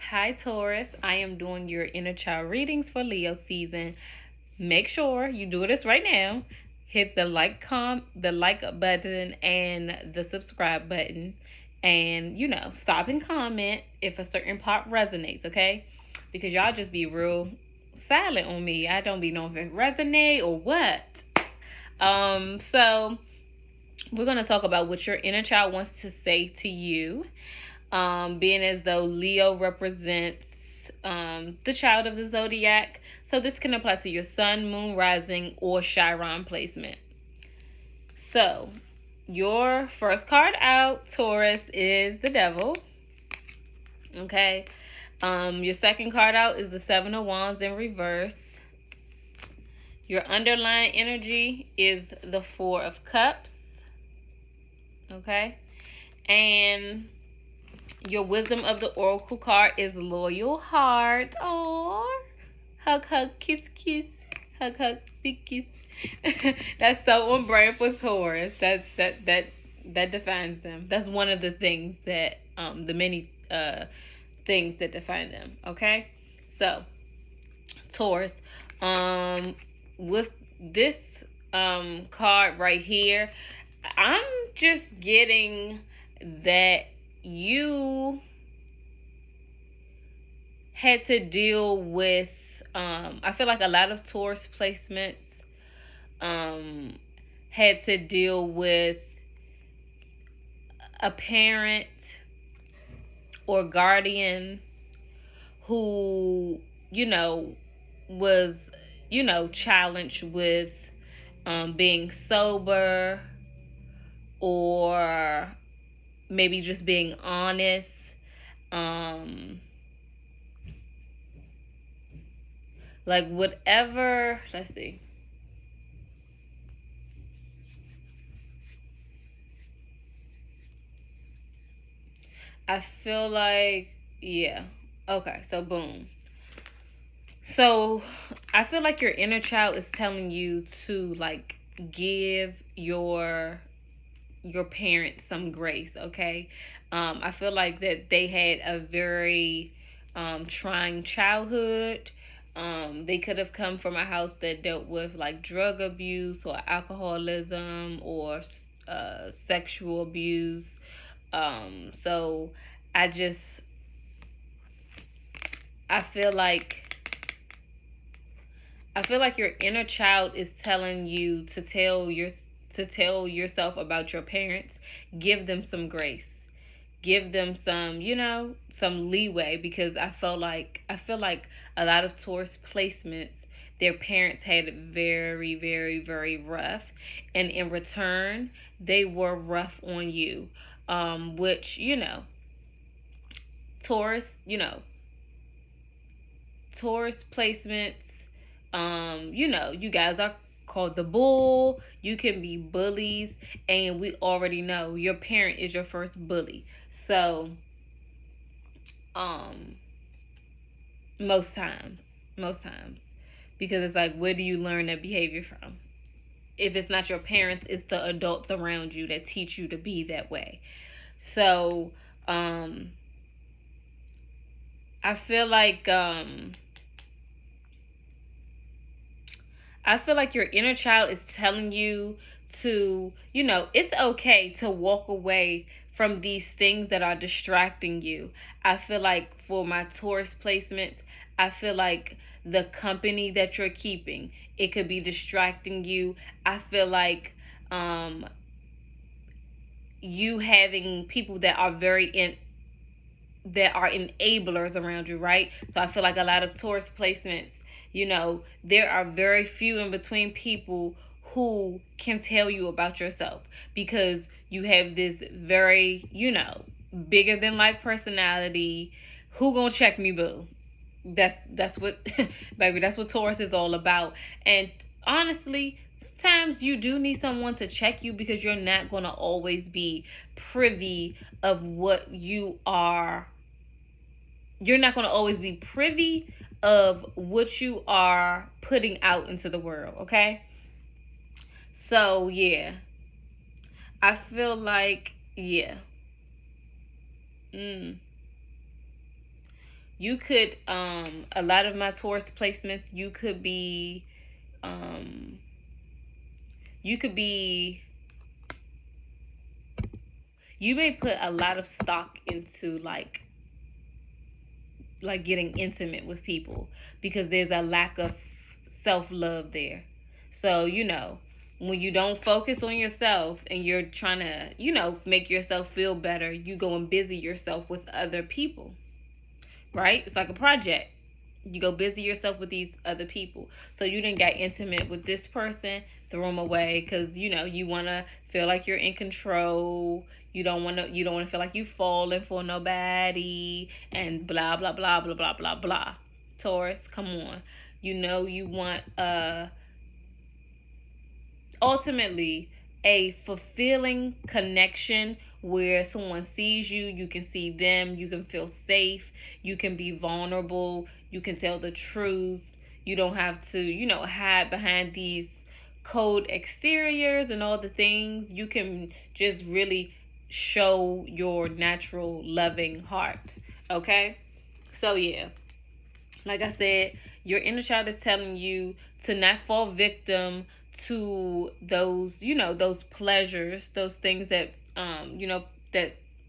Hi Taurus, I am doing your inner child readings for Leo season. Make sure you do this right now. Hit the like button and the subscribe button, and stop and comment if a certain part resonates, okay? Because y'all just be real silent on me. I don't be knowing if it resonate or what. So we're gonna talk about what your inner child wants to say to you. Being as though Leo represents the child of the zodiac. So this can apply to your sun, moon, rising, or Chiron placement. So your first card out, Taurus, is the devil. Okay. Your second card out is the Seven of Wands in reverse. Your underlying energy is the Four of Cups. Okay. And your wisdom of the oracle card is loyal heart. Aww. Hug, hug, kiss, kiss. Hug, hug, big kiss. That's so on brand for Taurus. That defines them. That's one of the things that the many things that define them. Okay, so Taurus, with this card right here, I'm just getting that you had to deal with I feel like a lot of Taurus placements had to deal with a parent or guardian who was challenged with being sober, or maybe just being honest. Like whatever, let's see. I feel like, yeah. Okay, so boom. So I feel like your inner child is telling you to like give your parents some grace, okay? I feel like that they had a very trying childhood. They could have come from a house that dealt with like drug abuse or alcoholism or sexual abuse. So I just I feel like your inner child is telling you to tell yourself about your parents. Give them some grace. Give them some, some leeway, because I feel like a lot of Taurus placements, their parents had it very, very, very rough, and in return, they were rough on you. Which, Taurus, Taurus placements, you guys are called the bull. You can be bullies, and we already know your parent is your first bully. So, um, most times, because it's like, where do you learn that behavior from? If it's not your parents, it's the adults around you that teach you to be that way. So, I feel like, your inner child is telling you to, it's okay to walk away from these things that are distracting you. I feel like for my Taurus placements, I feel like the company that you're keeping, it could be distracting you. I feel like you having people that are that are enablers around you, right? So I feel like a lot of Taurus placements, there are very few in between people who can tell you about yourself, because you have this very, bigger than life personality. Who gonna check me, boo? That's what baby, that's what Taurus is all about. And honestly, sometimes you do need someone to check you, because you're not gonna always be privy of what you are. You're not gonna always be privy of what you are putting out into the world, okay? So yeah, I feel like, yeah. You could, a lot of my Taurus placements, you could be, you may put a lot of stock into like getting intimate with people because there's a lack of self-love there. So, when you don't focus on yourself and you're trying to, make yourself feel better, you go and busy yourself with other people, right? It's like a project. You go busy yourself with these other people. So you didn't get intimate with this person, throw them away because you want to feel like you're in control. You don't want to feel like you falling for nobody and blah blah blah blah blah blah blah. Taurus, come on. You want ultimately a fulfilling connection where someone sees you, you can see them, you can feel safe, you can be vulnerable, you can tell the truth. You don't have to, hide behind these cold exteriors and all the things. You can just really show your natural loving heart. Okay? So yeah. Like I said, your inner child is telling you to not fall victim to those, those pleasures, those things that,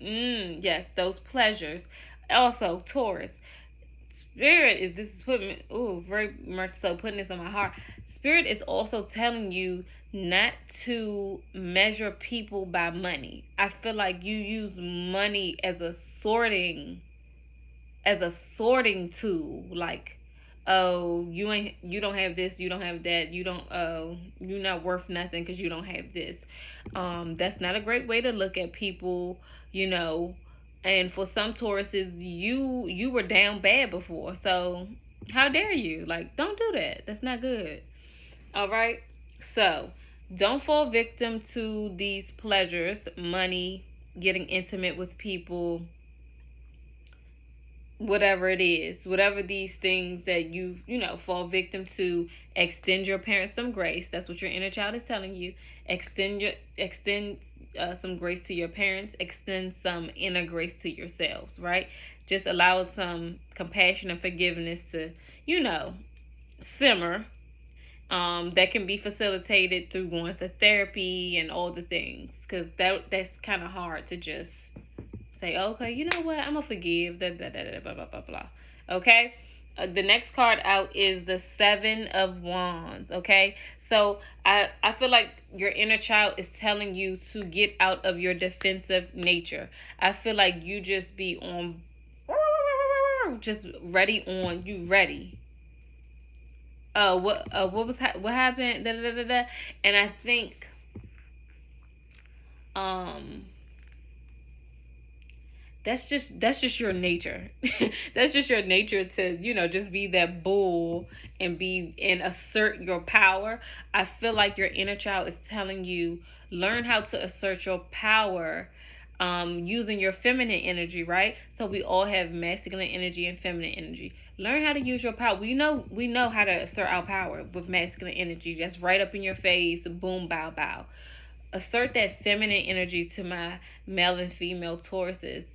yes, those pleasures. Also, Taurus, Spirit is putting, very much so putting this on my heart. Spirit is also telling you not to measure people by money. I feel like you use money as a sorting tool. Like, oh, you don't have this, you don't have that, you're not worth nothing because you don't have this. That's not a great way to look at people. And for some Tauruses, you were down bad before, so how dare you? Like, don't do that. That's not good. All right. So don't fall victim to these pleasures, money, getting intimate with people, whatever it is, whatever these things that you fall victim to. Extend your parents some grace. That's what your inner child is telling you. Extend some grace to your parents. Extend some inner grace to yourselves, right? Just allow some compassion and forgiveness to simmer. That can be facilitated through going to therapy and all the things, because that's kind of hard to just say, okay, you know what, I'm gonna forgive, blah blah blah blah blah blah blah. Okay. The next card out is the Seven of Wands. Okay, so I feel like your inner child is telling you to get out of your defensive nature. I feel like you just be on, just ready on, you ready. What happened? Da, da, da, da. And I think that's just your nature. That's just your nature to, just be that bull and assert your power. I feel like your inner child is telling you, learn how to assert your power using your feminine energy, right? So we all have masculine energy and feminine energy. Learn how to use your power. We know how to assert our power with masculine energy. That's right up in your face. Boom, bow, bow. Assert that feminine energy to my male and female Tauruses.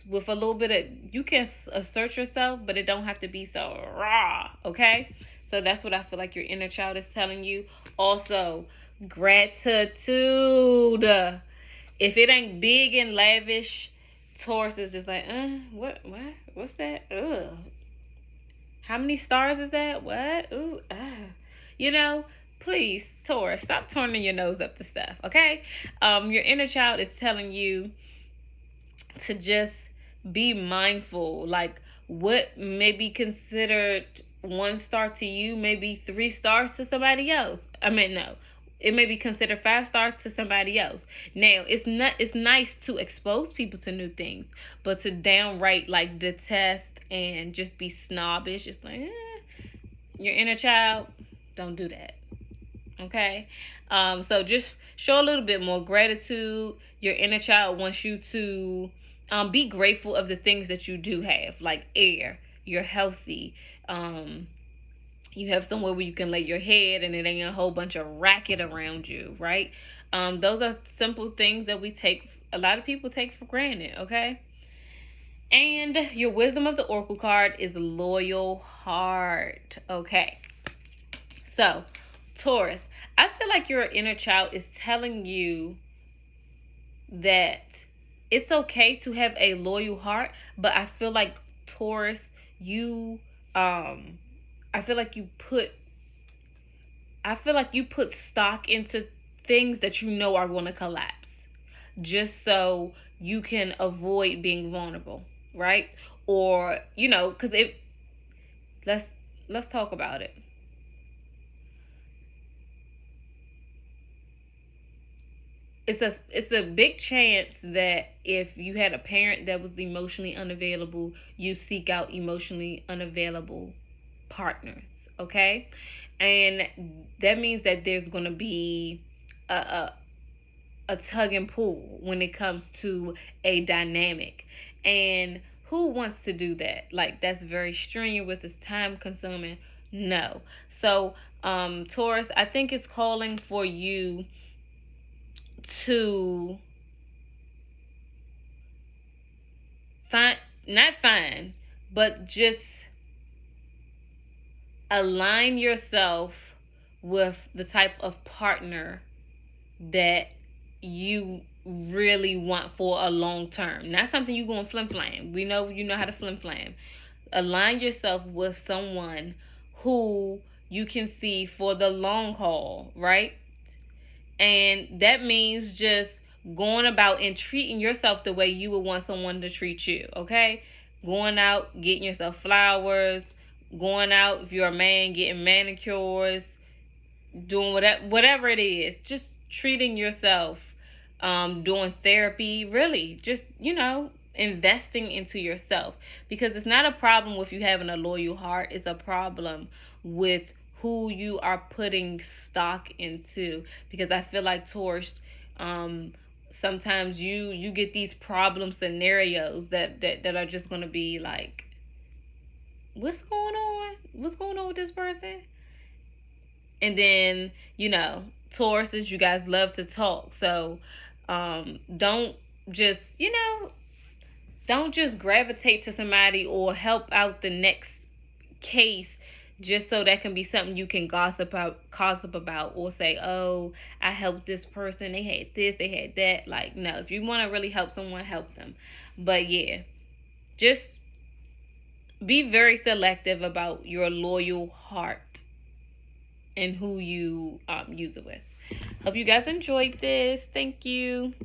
With a little bit of, you can assert yourself, but it don't have to be so raw. Okay? So that's what I feel like your inner child is telling you. Also, gratitude. If it ain't big and lavish, Taurus is just like, what's that? Ugh. How many stars is that? What? Ooh, please, Taurus, stop turning your nose up to stuff, okay? Your inner child is telling you to just be mindful. Like, what may be considered 1 star to you may be 3 stars to somebody else. No. It may be considered 5 stars to somebody else. Now, it's nice to expose people to new things, but to downright detest and just be snobbish, it's like, your inner child, don't do that. Okay? So just show a little bit more gratitude. Your inner child wants you to be grateful of the things that you do have, like air. You're healthy. You have somewhere where you can lay your head and it ain't a whole bunch of racket around you, right? Those are simple things that a lot of people take for granted, okay? And your wisdom of the oracle card is loyal heart. Okay. So, Taurus, I feel like your inner child is telling you that it's okay to have a loyal heart, but I feel like Taurus, you I feel like you put stock into things that you know are going to collapse just so you can avoid being vulnerable, right? Or, cuz it let's talk about it. It's a big chance that if you had a parent that was emotionally unavailable, you seek out emotionally unavailable partners, okay? And that means that there's going to be a, a a tug and pull when it comes to a dynamic. And who wants to do that? Like, that's very strenuous, it's time consuming. No. So, Taurus, I think it's calling for you to find, not find, but just align yourself with the type of partner that you really want for a long term. Not something you going flim flam. We know you know how to flim flam. Align yourself with someone who you can see for the long haul, right? And that means just going about and treating yourself the way you would want someone to treat you, okay? Going out, getting yourself flowers, going out, if you're a man, getting manicures, doing whatever it is, just treating yourself, doing therapy, really just investing into yourself, because it's not a problem with you having a loyal heart, it's a problem with who you are putting stock into. Because I feel like Taurus, sometimes you get these problem scenarios that are just going to be like, what's going on with this person. And then, Tauruses, you guys love to talk. So don't just, don't just gravitate to somebody or help out the next case just so that can be something you can gossip about, or say, oh, I helped this person, they had this, they had that. Like, no, if you want to really help someone, help them. But yeah, just be very selective about your loyal heart and who you use it with. Hope you guys enjoyed this. Thank you.